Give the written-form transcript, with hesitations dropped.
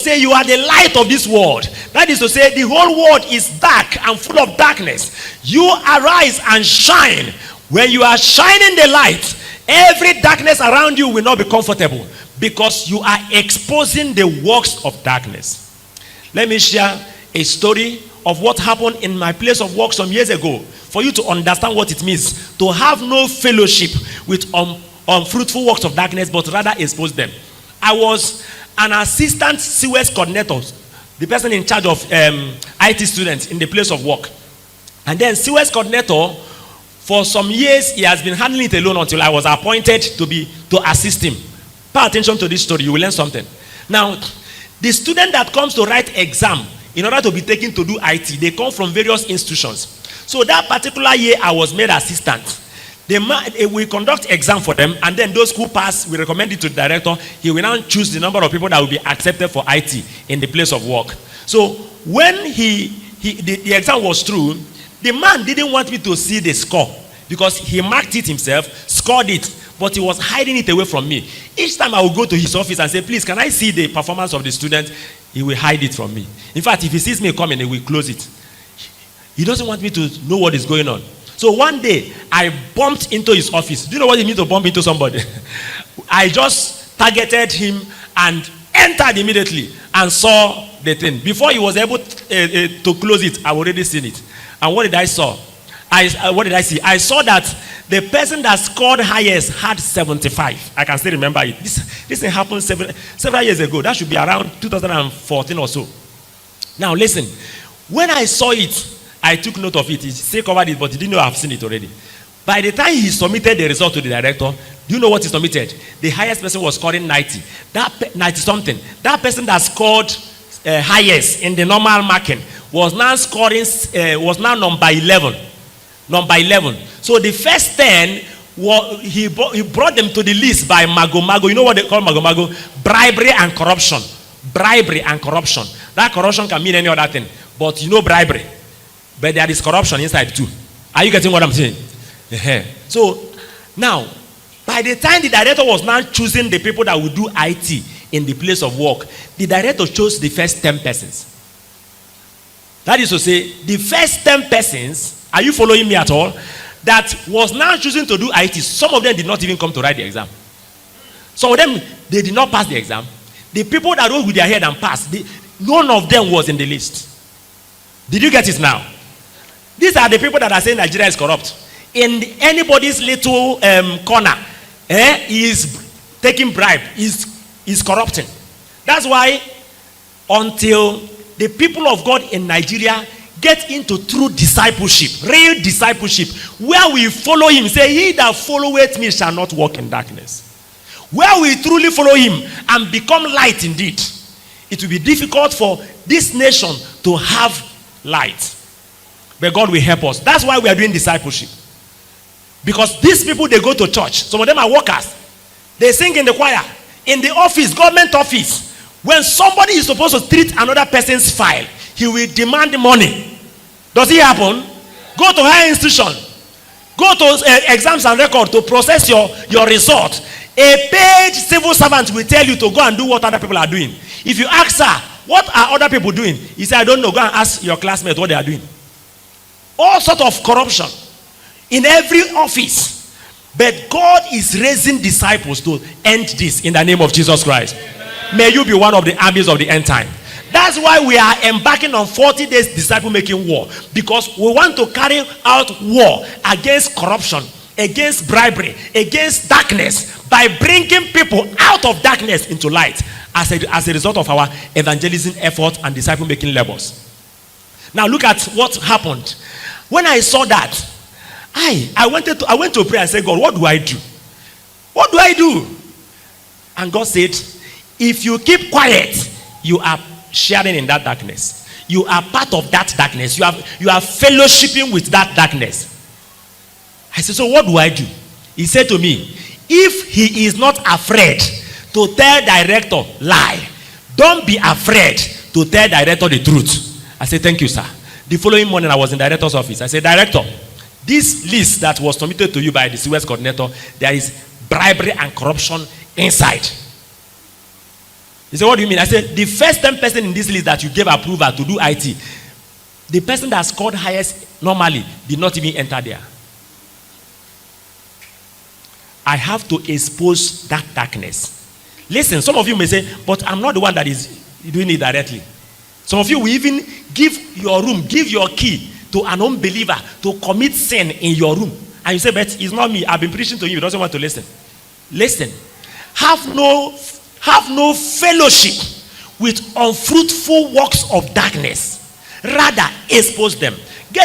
say you are the light of this world. That is to say, the whole world is dark and full of darkness. You arise and shine. When you are shining the light, every darkness around you will not be comfortable, because you are exposing the works of darkness. Let me share a story of what happened in my place of work some years ago, for you to understand what it means to have no fellowship with unfruitful works of darkness, but rather expose them. I was an assistant CWS coordinator, the person in charge of IT students in the place of work. And then CWS coordinator, for some years, he has been handling it alone until I was appointed to assist him. Pay attention to this story, you will learn something. Now, the student that comes to write exam in order to be taken to do IT, they come from various institutions. So that particular year, I was made assistant. We conduct exam for them, and then those who pass, we recommend it to the director. He will now choose the number of people that will be accepted for IT in the place of work. So when the exam was through, the man didn't want me to see the score, because he marked it himself, scored it, but he was hiding it away from me. Each time I would go to his office and say, please, can I see the performance of the student? He will hide it from me. In fact, if he sees me coming, he will close it. He doesn't want me to know what is going on. So one day, I bumped into his office. Do you know what it means to bump into somebody? I just targeted him and entered immediately and saw the thing. Before he was able to close it, I already seen it. And what did I saw? What did I see? I saw that the person that scored highest had 75. I can still remember it. This thing happened several years ago. That should be around 2014 or so. Now listen, when I saw it, I took note of it. He still covered it, but he didn't know I've seen it already. By the time he submitted the result to the director, do you know what he submitted? The highest person was scoring 90. 90 something. That person that scored highest in the normal marking was now scoring, was now number 11. Number 11. So the first 10, he brought them to the list by mago. You know what they call mago? Bribery and corruption. Bribery and corruption. That corruption can mean any other thing. But you know bribery. But there is corruption inside too. Are you getting what I'm saying? So now, by the time the director was now choosing the people that would do IT in the place of work, the director chose the first 10 persons. That is to say, the first 10 persons, are you following me at all? That was now choosing to do IT. Some of them did not even come to write the exam. Some of them, they did not pass the exam. The people that wrote with their head and passed, none of them was in the list. Did you get it now? These are the people that are saying Nigeria is corrupt. In anybody's little corner, is taking bribe, is corrupting. That's why until the people of God in Nigeria get into true discipleship, real discipleship, where we follow him, say, he that followeth me shall not walk in darkness. Where we truly follow him and become light indeed, it will be difficult for this nation to have light. But God will help us. That's why we are doing discipleship. Because these people, they go to church. Some of them are workers. They sing in the choir. In the office, government office. When somebody is supposed to treat another person's file, he will demand money. Does it happen? Go to higher institution. Go to exams and record to process your result. A paid civil servant will tell you to go and do what other people are doing. If you ask her, what are other people doing? He said, I don't know. Go and ask your classmates what they are doing. All sorts of corruption in every office. But God is raising disciples to end this in the name of Jesus Christ. Amen. May you be one of the armies of the end time. That's why we are embarking on 40 days disciple making war. Because we want to carry out war against corruption, against bribery, against darkness, by bringing people out of darkness into light as a result of our evangelism effort and disciple making labors. Now look at what happened. When I saw that, I went to pray and said, God, what do I do? What do I do? And God said, if you keep quiet, you are sharing in that darkness. You are part of that darkness. You are fellowshipping with that darkness. I said, so what do I do? He said to me, if he is not afraid to tell director lie, don't be afraid to tell director the truth. I said, thank you, sir. The following morning, I was in the director's office. I said, Director, this list that was submitted to you by the CWS coordinator, there is bribery and corruption inside. He said, what do you mean? I said, the first 10 person in this list that you gave approval to do IT, the person that scored highest normally did not even enter there. I have to expose that darkness. Listen, some of you may say, but I'm not the one that is doing it directly. Some of you will even give your room, give your key to an unbeliever to commit sin in your room. And you say, but it's not me. I've been preaching to you. You don't want to listen. Listen. Have no fellowship with unfruitful works of darkness. Rather, expose them.